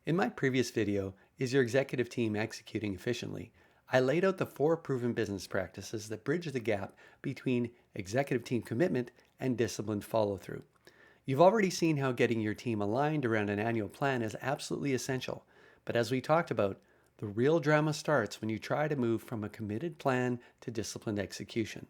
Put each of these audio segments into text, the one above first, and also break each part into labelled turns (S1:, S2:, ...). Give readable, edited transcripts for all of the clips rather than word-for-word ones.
S1: In my previous video, Is Your Executive Team Executing Efficiently?, I laid out the 4 proven business practices that bridge the gap between executive team commitment and disciplined follow-through. You've already seen how getting your team aligned around an annual plan is absolutely essential, but as we talked about, the real drama starts when you try to move from a committed plan to disciplined execution.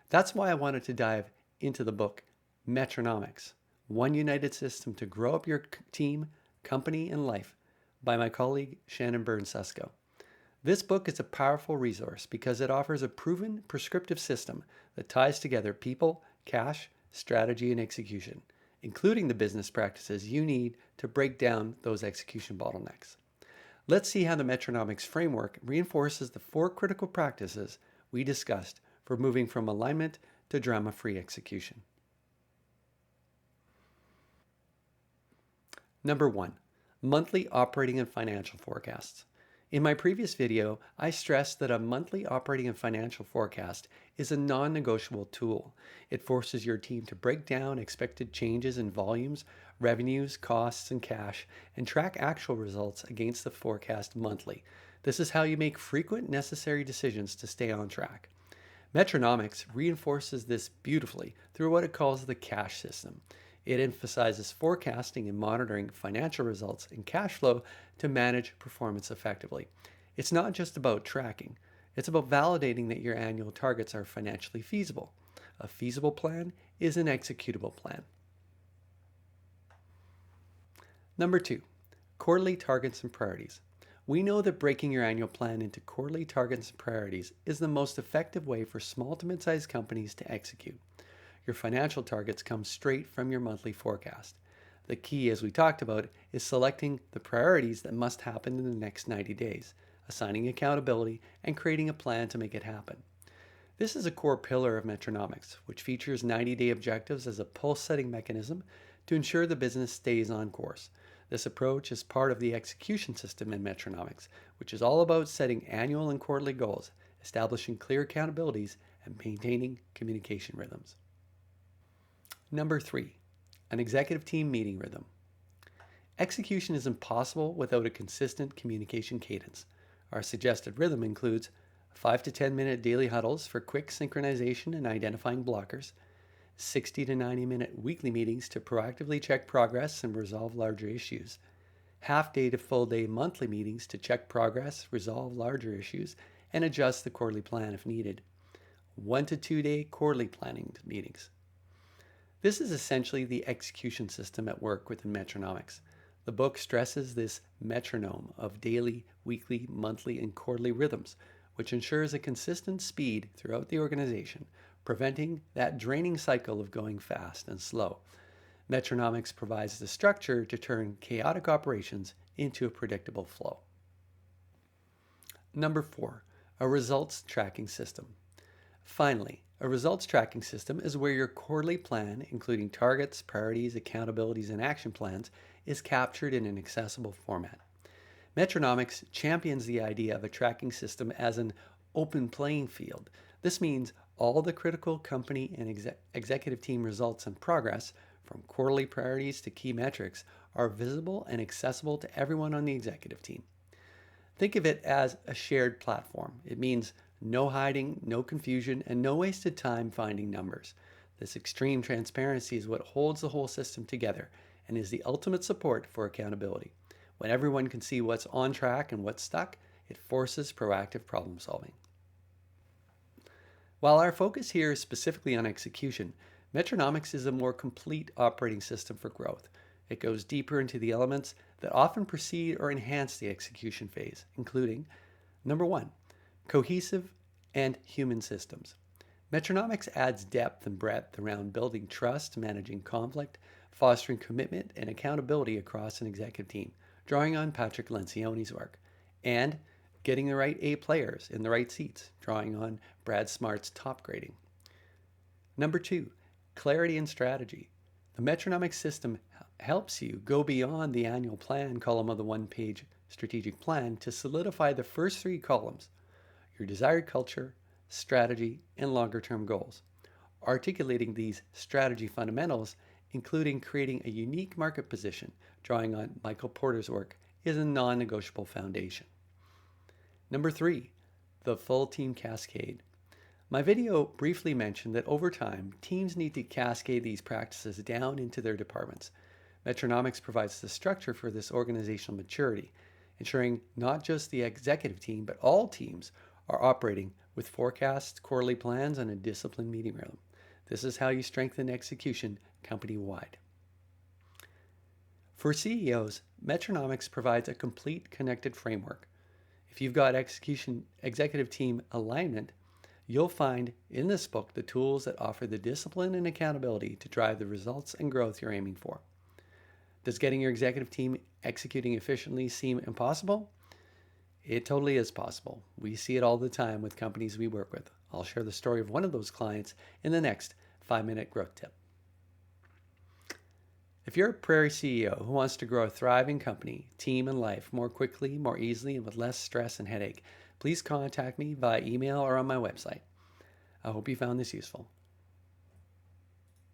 S1: That's why I wanted to dive into the book Metronomics, One United System to Grow Up Your Team, Company, and Life by my colleague Shannon Burns-Susko. This book is a powerful resource because it offers a proven prescriptive system that ties together people, cash, strategy, and execution, including the business practices you need to break down those execution bottlenecks. Let's see how the Metronomics framework reinforces the 4 critical practices we discussed for moving from alignment to drama-free execution. Number 1, monthly operating and financial forecasts. In my previous video, I stressed that a monthly operating and financial forecast is a non-negotiable tool. It forces your team to break down expected changes in volumes, revenues, costs, and cash, and track actual results against the forecast monthly. This is how you make frequent necessary decisions to stay on track. Metronomics reinforces this beautifully through what it calls the cash system. It emphasizes forecasting and monitoring financial results and cash flow to manage performance effectively. It's not just about tracking, it's about validating that your annual targets are financially feasible. A feasible plan is an executable plan. Number 2, quarterly targets and priorities. We know that breaking your annual plan into quarterly targets and priorities is the most effective way for small to mid-sized companies to execute. Your financial targets come straight from your monthly forecast. The key, as we talked about, is selecting the priorities that must happen in the next 90 days, assigning accountability, and creating a plan to make it happen. This is a core pillar of Metronomics, which features 90-day objectives as a pulse-setting mechanism to ensure the business stays on course. This approach is part of the execution system in Metronomics, which is all about setting annual and quarterly goals, establishing clear accountabilities, and maintaining communication rhythms. Number 3, an executive team meeting rhythm. Execution is impossible without a consistent communication cadence. Our suggested rhythm includes 5 to 10 minute daily huddles for quick synchronization and identifying blockers, 60 to 90 minute weekly meetings to proactively check progress and resolve larger issues, half day to full day monthly meetings to check progress, resolve larger issues, and adjust the quarterly plan if needed, 1 to 2 day quarterly planning meetings. This is essentially the execution system at work within Metronomics. The book stresses this metronome of daily, weekly, monthly, and quarterly rhythms, which ensures a consistent speed throughout the organization, preventing that draining cycle of going fast and slow. Metronomics provides the structure to turn chaotic operations into a predictable flow. Number 4, a results tracking system. Finally, a results tracking system is where your quarterly plan, including targets, priorities, accountabilities, and action plans, is captured in an accessible format. Metronomics champions the idea of a tracking system as an open playing field. This means all the critical company and executive team results and progress, from quarterly priorities to key metrics, are visible and accessible to everyone on the executive team. Think of it as a shared platform. It means no hiding, no confusion, and no wasted time finding numbers. This extreme transparency is what holds the whole system together and is the ultimate support for accountability. When everyone can see what's on track and what's stuck, it forces proactive problem solving. While our focus here is specifically on execution, Metronomics is a more complete operating system for growth. It goes deeper into the elements that often precede or enhance the execution phase, including number 1, cohesive and human systems. Metronomics adds depth and breadth around building trust, managing conflict, fostering commitment and accountability across an executive team, drawing on Patrick Lencioni's work, and getting the right A players in the right seats, drawing on Brad Smart's top grading. Number 2, clarity and strategy. The Metronomics system helps you go beyond the annual plan column of the one-page strategic plan to solidify the first 3 columns: your desired culture, strategy, and longer-term goals. Articulating these strategy fundamentals, including creating a unique market position, drawing on Michael Porter's work, is a non-negotiable foundation. Number 3, the full team cascade. My video briefly mentioned that over time, teams need to cascade these practices down into their departments. Metronomics provides the structure for this organizational maturity, ensuring not just the executive team, but all teams are operating with forecasts, quarterly plans, and a disciplined meeting rhythm. This is how you strengthen execution company-wide. For CEOs, Metronomics provides a complete connected framework. If you've got executive team alignment, you'll find in this book the tools that offer the discipline and accountability to drive the results and growth you're aiming for. Does getting your executive team executing efficiently seem impossible? It totally is possible. We see it all the time with companies we work with. I'll share the story of one of those clients in the next 5-minute growth tip. If you're a Prairie CEO who wants to grow a thriving company, team, and life more quickly, more easily, and with less stress and headache, please contact me via email or on my website. I hope you found this useful.